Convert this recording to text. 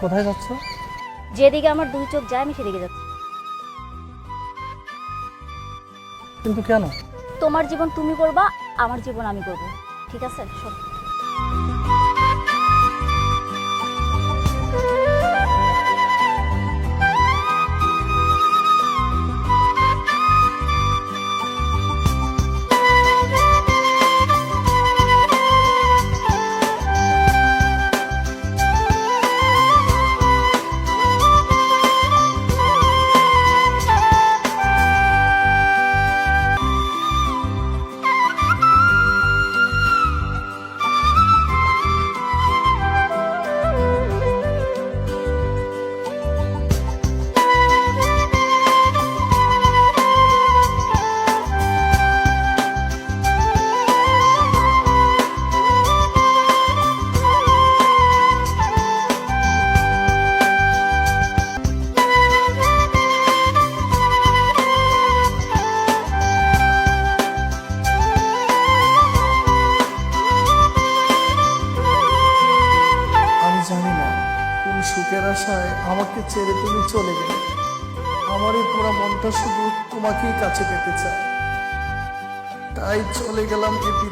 কোথায় যাচ্ছ? যেদিকে আমার দুই চোখ যায় আমি সেদিকে যাচ্ছি। কিন্তু কেন? তোমার জীবন তুমি করবা, আমার জীবন আমি করব, ঠিক আছে? সব আমি জানি না কোন সুখের আশায় আমাকে ছেড়ে তুমি চলে গেলে। আমার এই পুরো মনটা শুধু তোমাকেই কাছে পেতে চায়, তাই চলে গেলাম এই পৃথিবী